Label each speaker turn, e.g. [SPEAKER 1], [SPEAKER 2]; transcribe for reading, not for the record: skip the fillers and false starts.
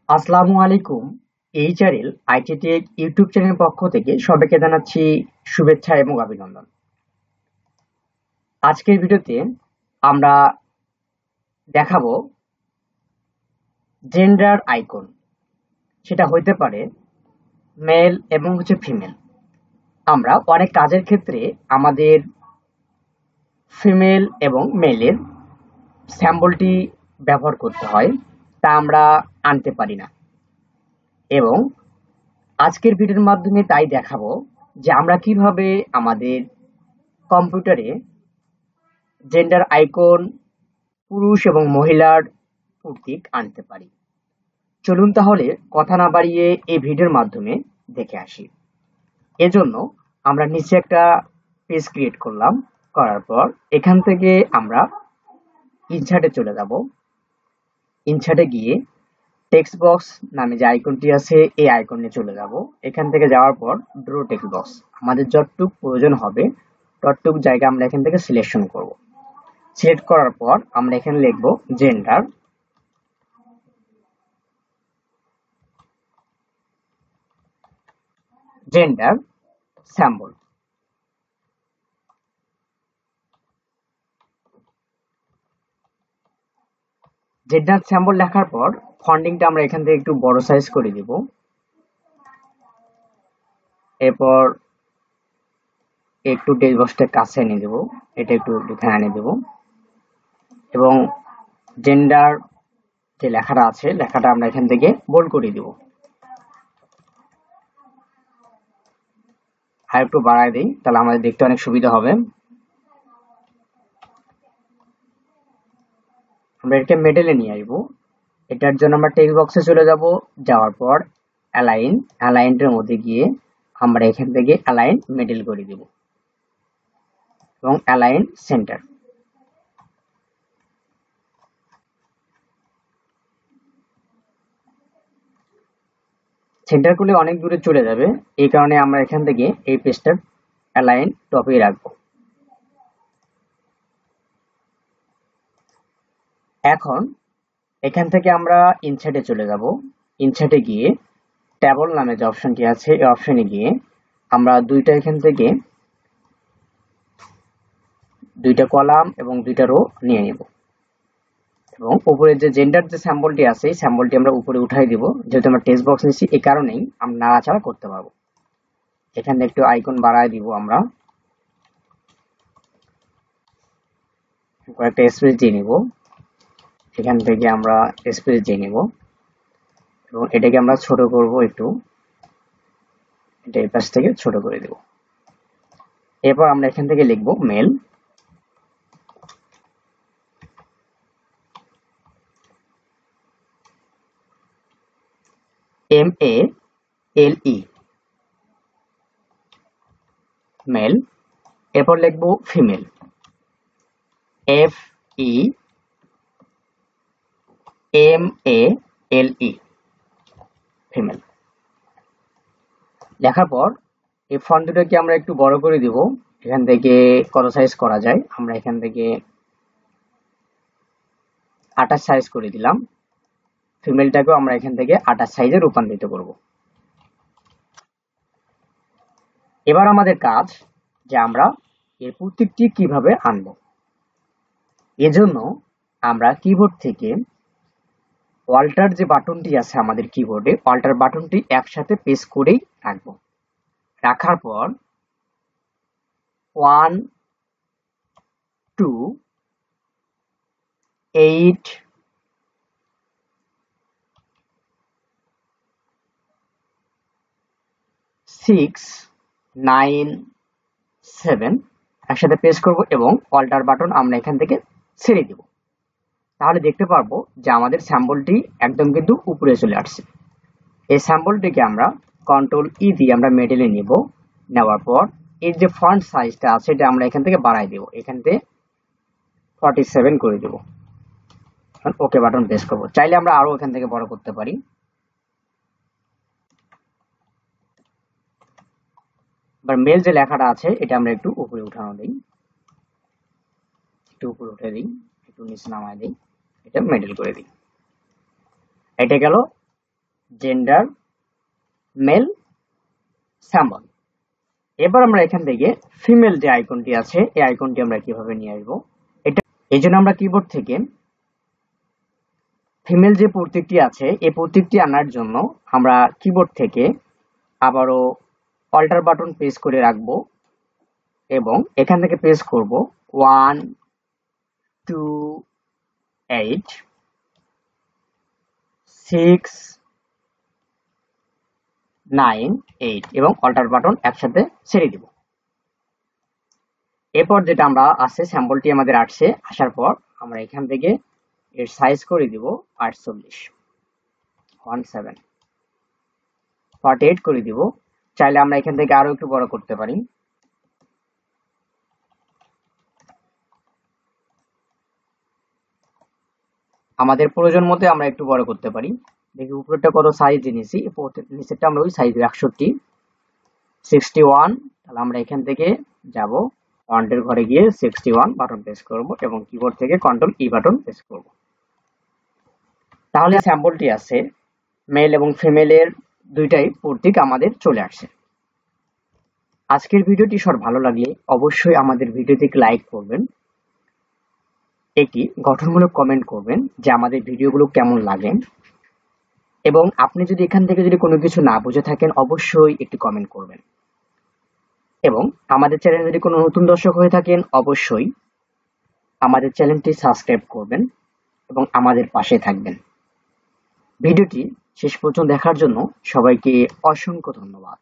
[SPEAKER 1] আসসালামু আলাইকুম। HRL IT take YouTube চ্যানেলের পক্ষ থেকে সবাইকে জানাচ্ছি শুভেচ্ছা এবং অভিনন্দন। আজকের ভিডিওতে আমরা দেখাবো জেন্ডার আইকন। সেটা হইতে পারে মেল এবং ফিমেল। আমরা অনেক কাজের ক্ষেত্রে আমাদের ফিমেল এবং মেলের স্যাম্পলটি ব্যবহার করতে হয়, তা আমরা আনতে পারি না। এবং আজকের ভিডিওর মাধ্যমে তাই দেখাবো যে আমরা কিভাবে আমাদের কম্পিউটারে জেন্ডার আইকন পুরুষ এবং মহিলার প্রতীক আনতে পারি। চলুন তাহলে কথা না বাড়িয়ে এই ভিডিওর মাধ্যমে দেখে আসি। এজন্য আমরা নিচে একটা পেজ ক্রিয়েট করলাম। করার পর এখান থেকে আমরা ইনসার্টে চলে যাব। ইনসার্টে গিয়ে টেক্সট বক্স নামে যে আইকনটি আছে এই আইকনে চলে যাব। এখান থেকে যাওয়ার পর ড্র টেক্সট বক্স, আমাদের যতটুক প্রয়োজন হবে ততটুক জায়গা আমরা এখান থেকে সিলেকশন করব। সিলেক্ট করার পর আমরা এখানে লিখব gender gender sample. Gender sample লেখার পর ফন্টিংটা আমরা এখান থেকে একটু বড় সাইজ করে দিব। এরপর একটু টেক্সট বক্সটা কাছে এনে দেব, এটা একটু এখানে এনে দেব এবং জেন্ডার যে লেখাটা আছে লেখাটা আমরা এখান থেকে বোল্ড করে দিব। আর একটু বাড়ায় দিই, তাহলে আমাদের দেখতে অনেক সুবিধা হবে। আমরা এটা মিডলে নিয়ে আসবো। এটার জন্য আমরা টেক্সট বক্সে চলে যাব। যাওয়ার পর অ্যালাইনের মধ্যে গিয়ে আমরা এখান থেকে অ্যালাইন মিডল করে দিব এবং অ্যালাইন সেন্টার। সেন্টার করলে অনেক দূরে চলে যাবে, এই কারণে আমরা এখান থেকে এই পেজটা অ্যালাইন টপে রাখবো। এখন এখান থেকে আমরা ইনসার্টে চলে যাব। ইনসার্টে গিয়ে টেবল নামে যে অপশনটি আছে এই অপশনে গিয়ে আমরা এখান থেকে দুইটা কলাম এবং দুইটা রো নিয়ে নেব এবং উপরে যে জেন্ডার যে স্যাম্পলটি আছে এই স্যাম্পলটি আমরা উপরে উঠাই দিব। যেহেতু আমরা টেক্সট বক্স নিচ্ছি এই কারণেই আমরা নাড়াচাড়া করতে পারবো। এখানে একটু আইকন বাড়ায় দিব, আমরা কয়েকটা স্পেস দিয়ে নিব। এখান থেকে আমরা স্পেস দিয়ে নিব এবং এটাকে আমরা ছোট করব একটু, এটা এই পাশ থেকে ছোট করে দেব। এরপর আমরা এখান থেকে লিখব মেল। MALE mail. এরপর লিখব ফিমেল, FEMALE ফিমেল। লেখার পর এই ফন্ট দুটোকে আমরা একটু বড় করে দিব। এখান থেকে কত সাইজ করা যায়, আমরা এখান থেকে 28 সাইজ করে দিলাম। ফিমেলটাকেও আমরা এখান থেকে 28 সাইজে রূপান্তরিত করব। এবার আমাদের কাজ যে আমরা এর প্রত্যেকটি কিভাবে আনবো। এজন্য আমরা কিবোর্ড থেকে অল্টার যে বাটনটি আছে আমাদের কিবোর্ডে, অল্টার বাটনটি একসাথে প্রেস করেই রাখবো। রাখার পর 1 2 8 6 9 7 একসাথে প্রেস করব এবং অল্টার বাটন আমরা এখান থেকে ছেড়ে দিব। তাহলে দেখতে পারবো যে আমাদের স্যাম্পলটি একদম কিন্তু উপরে চলে আসছে। এই স্যাম্পলটিকে আমরা কন্ট্রোল ই দিয়ে আমরা মিডলে নিব। নেওয়ার পর এর যে ফন্ট সাইজটা আছে এটা আমরা এখান থেকে বাড়াই দেব, এখান থেকে 47 করে দেব। ওকে বাটন প্রেস করব। চাইলে আমরা আরো এখান থেকে বড় করতে পারি। এবার মেল যে লেখাটা আছে এটা আমরা একটু উপরে উঠানো দিই, একটু উপরে উঠে দিই, একটু নিচে নামায় দিই, এটা মিডল করে দিই। এটা গেল জেন্ডার, মেল, স্যাম্বল। এবার আমরা এখান থেকে ফিমেল যে আইকনটি আছে এই আইকনটি আমরা কিভাবে নিয়ে আসবো, এটা এই জন্য আমরা কিবোর্ড থেকে ফিমেল যে প্রতীকটি আছে এই প্রতীকটি আনার জন্য আমরা কিবোর্ড থেকে আবারও অল্টার বাটন প্রেস করে রাখবো এবং এখান থেকে প্রেস করব 1 2 8 6 9 8 এবং অল্টার বাটন একসাথে ছেড়ে দিব। এরপর যেটা আমরা আছে স্যাম্পলটি আমাদের আসছে, আসার পর আমরা এখান থেকে এর সাইজ করে দিব 48 48 করে দিব। চাইলে আমরা এখান থেকে আরো একটু বড় করতে পারি। আমাদের প্রয়োজন মতো আমরা একটু বড় করতে পারি। দেখি উপরেরটা কত সাইজ নিয়েছি, নিচেরটা আমরা ওই সাইজ 61 61। তাহলে আমরা এখান থেকে যাব ফন্টের ঘরে গিয়ে 61 বাটন প্রেস করব এবং কিবোর্ড থেকে কন্ট্রোল ই বাটন প্রেস করব। তাহলে স্যাম্পলটি আছে মেল এবং ফিমেলের দুইটাই প্রতীক আমাদের চলে আসছে। আজকের ভিডিওটি সব ভালো লাগলে অবশ্যই আমাদের ভিডিওটিকে লাইক করবেন, একটি গঠনমূলক কমেন্ট করবেন যে আমাদের ভিডিওগুলো কেমন লাগে, এবং আপনি যদি এখান থেকে যদি কোনো কিছু না বুঝে থাকেন অবশ্যই একটি কমেন্ট করবেন। এবং আমাদের চ্যানেলে যদি কোনো নতুন দর্শক হয়ে থাকেন অবশ্যই আমাদের চ্যানেলটি সাবস্ক্রাইব করবেন এবং আমাদের পাশে থাকবেন। ভিডিওটি শেষ পর্যন্ত দেখার জন্য সবাইকে অসংখ্য ধন্যবাদ।